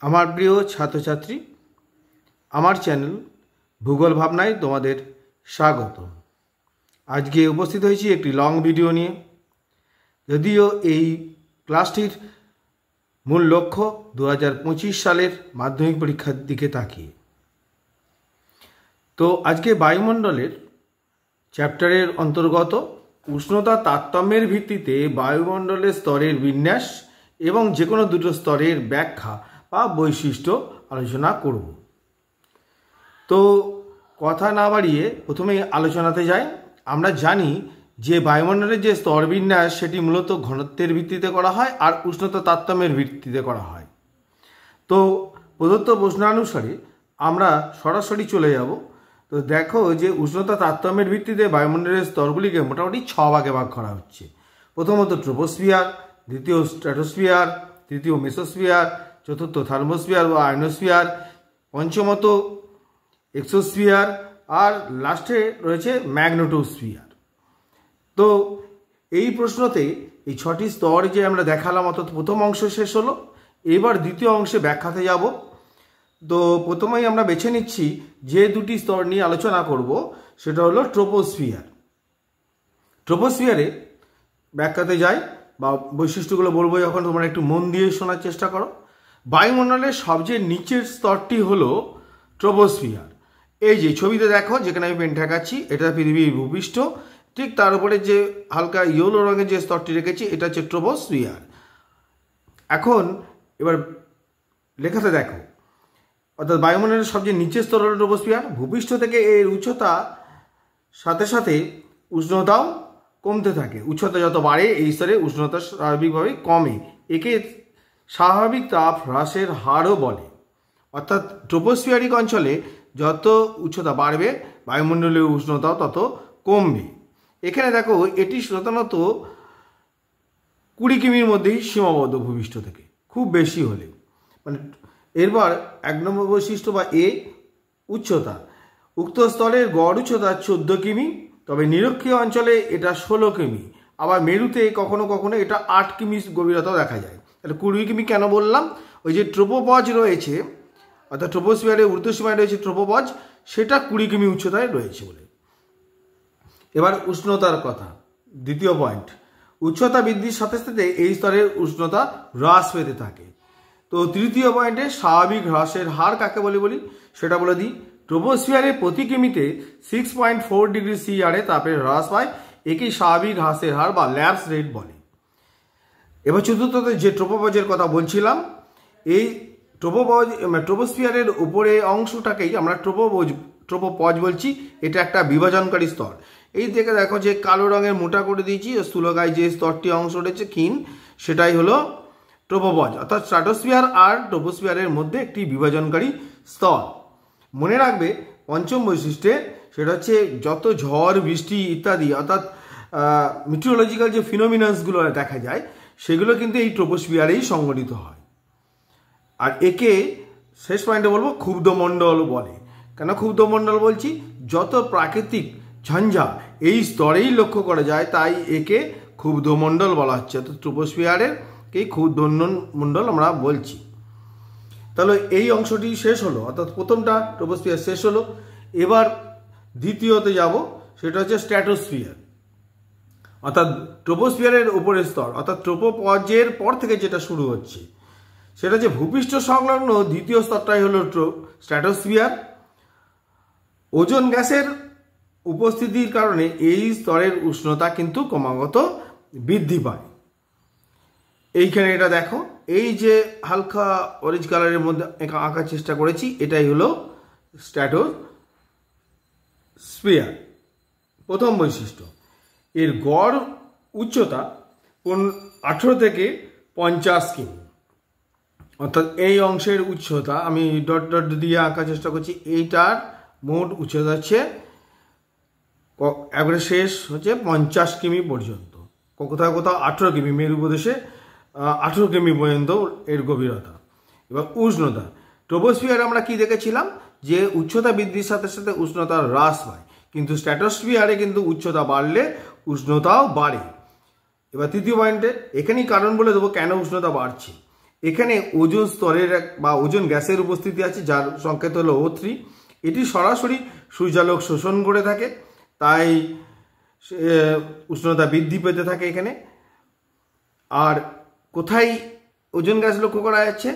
আমার প্রিয় ছাত্রছাত্রী, আমার চ্যানেল ভূগোল ভাবনায় তোমাদের স্বাগত। আজকে উপস্থিত হয়েছি একটি লং ভিডিও নিয়ে। যদিও এই ক্লাসটির মূল লক্ষ্য 2025 সালের মাধ্যমিক পরীক্ষার দিকে তাকিয়ে। তো আজকে বায়ুমণ্ডলের চ্যাপ্টারের অন্তর্গত উষ্ণতা তারতম্যের ভিত্তিতে বায়ুমণ্ডলের স্তরের বিন্যাস এবং যে কোনো দুটো স্তরের ব্যাখ্যা বা বৈশিষ্ট্য আলোচনা করব। তো কথা না বাড়িয়ে প্রথমেই আলোচনাতে যাই। আমরা জানি যে বায়ুমণ্ডলের যে স্তর বিন্যাস সেটি মূলত ঘনত্বের ভিত্তিতে করা হয় আর উষ্ণতা তারতম্যের ভিত্তিতে করা হয়। তো প্রদত্ত প্রশ্নানুসারে আমরা সরাসরি চলে যাব। তো দেখো যে উষ্ণতা তারতম্যের ভিত্তিতে বায়ুমণ্ডলের স্তরগুলিকে মোটামুটি 6 ভাগে ভাগ করা হচ্ছে। প্রথমত ট্রোপোস্ফিয়ার, দ্বিতীয় স্ট্র্যাটোস্ফিয়ার, তৃতীয় মেসোস্ফিয়ার, চতুর্থ থার্মোস্ফিয়ার বা আয়নোস্ফিয়ার, পঞ্চমত এক্সোস্ফিয়ার, আর লাস্টে রয়েছে ম্যাগনেটোস্ফিয়ার। তো এই প্রশ্নতে এই 6টি স্তর যে আমরা দেখালাম, অর্থাৎ প্রথম অংশ শেষ হলো। এবার দ্বিতীয় অংশে ব্যাখ্যাতে যাব। তো প্রথমেই আমরা বেছে নিচ্ছি যে দুটি স্তর নিয়ে আলোচনা করব, সেটা হলো ট্রোপোস্ফিয়ার। ট্রোপোস্ফিয়ারে ব্যাখ্যাতে যাই বা বৈশিষ্ট্যগুলো বলবো যখন, তোমরা একটু মন দিয়ে শোনার চেষ্টা করো। বায়ুমণ্ডলের সবচেয়ে নিচের স্তরটি হলো ট্রোপোস্ফিয়ার। এই যে ছবিতে দেখো, যেখানে আমি পেন ঠেকাচ্ছি, এটা পৃথিবীর ভূপৃষ্ঠ। ঠিক তার উপরে যে হালকা ইয়েলো রঙের যে স্তরটি রেখেছি, এটা হচ্ছে ট্রোপোস্ফিয়ার। এখন এবার লেখাতে দেখো, অর্থাৎ বায়ুমণ্ডলের সবচেয়ে নিচের স্তর হলো ট্রোপোস্ফিয়ার। ভূপৃষ্ঠ থেকে এর উচ্চতা সাথে সাথে উষ্ণতাও কমতে থাকে। উচ্চতা যত বাড়ে এই স্তরে উষ্ণতা স্বাভাবিকভাবে কমে। একে স্বাভাবিক তাপ হ্রাসের হারও বলে। অর্থাৎ ট্রোপোস্ফিয়ারিক অঞ্চলে যত উচ্চতা বাড়বে বায়ুমণ্ডলীয় উষ্ণতাও তত কমবে। এখানে দেখো এটি সাধারণত 20 কিমির মধ্যেই সীমাবদ্ধ ভূপৃষ্ঠ থেকে, খুব বেশি হলে। মানে এরপর 1 নম্বর বৈশিষ্ট্য বা এ, উচ্চতা। উক্ত স্তরের গড় উচ্চতা 14 কিমি, তবে নিরক্ষীয় অঞ্চলে এটা 16 কিমি। আবার মেরুতে কখনো কখনো এটা 8 কিমি গভীরতাও দেখা যায়। তাহলে 20 কিমি কেন বললাম? ওই যে ট্রোপোপজ রয়েছে, অর্থাৎ ট্রোপোস্ফিয়ারের ঊর্ধ্বসীমায় রয়েছে ট্রোপোপজ, সেটা 20 কিমি উচ্চতায় রয়েছে বলে। এবার উষ্ণতার কথা, দ্বিতীয় পয়েন্ট। উচ্চতা বৃদ্ধির সাথে সাথে এই স্তরের উষ্ণতা হ্রাস পেতে থাকে। তো তৃতীয় পয়েন্টে স্বাভাবিক হ্রাসের হার কাকে বলি সেটা বলে দিই। ট্রোপোস্ফিয়ারে প্রতি কিমিতে 6.4 ডিগ্রি সি হারে তাপের হ্রাস পায়। একেই স্বাভাবিক হ্রাসের হার বা ল্যাপস রেট বলে। এবার চতুর্থতে যে ট্রোপোপজের কথা বলছিলাম, এই ট্রোপোস্ফিয়ারের উপরে অংশটাকেই আমরা ট্রোপোপজ বলছি। এটা একটা বিভাজনকারী স্তর। এই থেকে দেখো যে কালো রঙের মোটা করে দিয়েছি, স্থূলকায় যে স্তরটি অংশ রয়েছে ক্ষীণ, সেটাই হলো ট্রোপোপজ। অর্থাৎ স্ট্র্যাটোস্ফিয়ার আর ট্রোপোস্ফিয়ারের মধ্যে একটি বিভাজনকারী স্তর। মনে রাখবে পঞ্চম বৈশিষ্ট্যে, সেটা হচ্ছে যত ঝড় বৃষ্টি ইত্যাদি, অর্থাৎ মিটিওরোলজিক্যাল যে ফিনোমিনাসগুলো দেখা যায়, সেগুলো কিন্তু এই ট্রোপোস্ফিয়ারেই সংঘটিত হয়। আর একে শেষ পয়েন্টে বলবো ক্ষুব্ধমণ্ডল বলে। কেন ক্ষুব্ধমণ্ডল বলছি? যত প্রাকৃতিক ঝঞ্ঝা এই স্তরেই লক্ষ্য করা যায়, তাই একে ক্ষুব্ধমণ্ডল বলা হচ্ছে। অর্থাৎ ট্রোপোস্ফিয়ারের এই ক্ষুব্ধমণ্ডল আমরা বলছি। তাহলে এই অংশটি শেষ হলো, অর্থাৎ প্রথমটা ট্রোপোস্ফিয়ার শেষ হলো। এবার দ্বিতীয়তে যাব, সেটা হচ্ছে স্ট্র্যাটোস্ফিয়ার। অর্থাৎ ট্রোপোস্ফিয়ারের উপরের স্তর, অর্থাৎ ট্রোপোপজের পর থেকে যেটা শুরু হচ্ছে, সেটা হচ্ছে ভূপৃষ্ঠ সংলগ্ন দ্বিতীয় স্তরটাই হলো স্ট্র্যাটোস্ফিয়ার। ওজোন গ্যাসের উপস্থিতির কারণে এই স্তরের উষ্ণতা কিন্তু ক্রমাগত বৃদ্ধি পায়। এইখানে এটা দেখো, এই যে হালকা অরেঞ্জ কালারের মধ্যে আঁকার চেষ্টা করেছি, এটাই হলো স্ট্র্যাটোস্ফিয়ার। প্রথম বৈশিষ্ট্য, এর গড় উচ্চতা 18 থেকে 50 কিমি। অর্থাৎ এই অংশের উচ্চতা আমি ডট ডট দিয়ে আঁকার চেষ্টা করছি। এইটার মোট উচ্চতা হচ্ছে একবারে শেষ হচ্ছে 50 কিমি পর্যন্ত, কোথাও কোথাও 18 কিমি, মেরু প্রদেশে 18 কিমি পর্যন্ত এর গভীরতা। এবার উষ্ণতা, ট্রোপোস্ফিয়ারে আমরা কি দেখেছিলাম যে উচ্চতা বৃদ্ধির সাথে সাথে উষ্ণতা হ্রাস পায়, কিন্তু স্ট্র্যাটোস্ফিয়ারে কিন্তু উচ্চতা বাড়লে উষ্ণতাও বাড়ে। এবার তৃতীয় পয়েন্টে এখানেই কারণ বলে দেবো কেন উষ্ণতা বাড়ছে। এখানে ওজোন স্তরের বা ওজোন গ্যাসের উপস্থিতি আছে, যার সংকেত হলো O3। এটি সরাসরি সূর্যালোক শোষণ করে থাকে, তাই উষ্ণতা বৃদ্ধি পেতে থাকে এখানে। আর কোথায় ওজোন গ্যাস লক্ষ্য করা যাচ্ছে?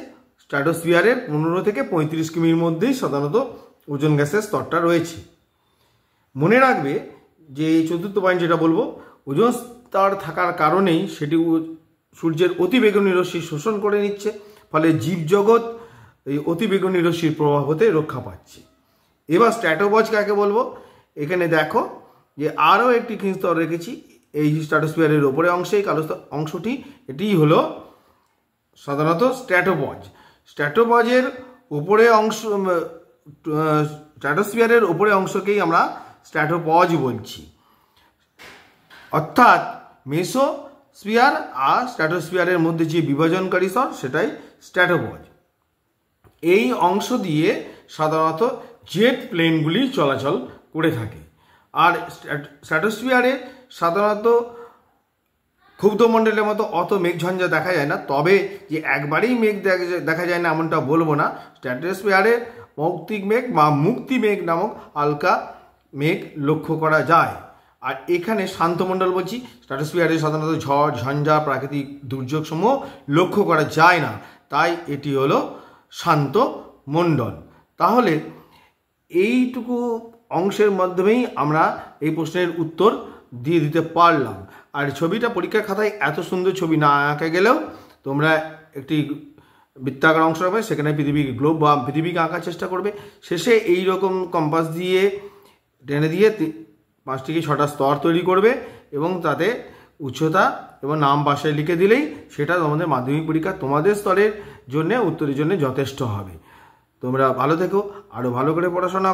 স্ট্র্যাটোস্ফিয়ারের 15 থেকে 35 কিমির মধ্যেই সাধারণত ওজোন গ্যাসের স্তরটা রয়েছে। মনে রাখবে যে এই চতুর্থ পয়েন্ট যেটা বলবো, ওজোন স্তর থাকার কারণেই সেটি সূর্যের অতিবেগুনি রশ্মি শোষণ করে নিচ্ছে, ফলে জীবজগৎ এই অতিবেগুনি রশ্মির প্রভাব হতে রক্ষা পাচ্ছে। এবার স্ট্র্যাটোপজ কাকে বলবো? এখানে দেখো যে আরও একটি ক্ষীণ স্তর রেখেছি এই স্ট্র্যাটোস্ফিয়ারের ওপরে অংশে, এই কালো অংশটি, এটিই হলো সাধারণত স্ট্র্যাটোপজ। স্ট্র্যাটোপজের উপরে অংশ, স্ট্র্যাটোস্ফিয়ারের উপরে অংশকেই আমরা স্ট্র্যাটোপজ বলছি, অর্থাৎ মেসোস্ফিয়ার আর স্ট্র্যাটোস্ফিয়ারের মধ্যে যে বিভাজনকারী স্তর সেটাই স্ট্র্যাটোপজ। এই অংশ দিয়ে সাধারণত জেট প্লেনগুলি চলাচল করে থাকে। আর স্ট্র্যাটোস্ফিয়ারে সাধারণত ক্ষুব্ধমণ্ডলের মতো অত মেঘঝঞ্ঝা দেখা যায় না, তবে যে একবারেই মেঘ দেখা যায় না এমনটা বলবো না। স্ট্র্যাটোস্ফিয়ারে মৌক্তিক মেঘ বা মুক্তি মেঘ নামক হালকা মেঘ লক্ষ্য করা যায়। আর এখানে শান্তমণ্ডল বলছি, স্ট্র্যাটোস্ফিয়ারে সাধারণত ঝড় ঝঞ্ঝা প্রাকৃতিক দুর্যোগ সমূহ লক্ষ্য করা যায় না, তাই এটি হলো শান্ত মণ্ডল। তাহলে এইটুকু অংশের মাধ্যমেই আমরা এই প্রশ্নের উত্তর দিয়ে দিতে পারলাম। আর ছবিটা পরীক্ষার খাতায় এত সুন্দর ছবি না আঁকা গেলেও তোমরা একটি বৃত্তাকার অংশ হবে, সেখানে পৃথিবী গ্লোব বা পৃথিবীকে আঁকার চেষ্টা করবে। শেষে এই রকম কম্পাস দিয়ে টেনে দিয়ে 5 থেকে 6টা স্তর তৈরি করবে এবং তাতে উচ্চতা এবং নাম পাশে লিখে দিলেই সেটা তোমাদের মাধ্যমিক পরীক্ষা তোমাদের স্তরের জন্য উত্তরের জন্য যথেষ্ট হবে। তোমরা ভালো থেকো, আরও ভালো করে পড়াশোনা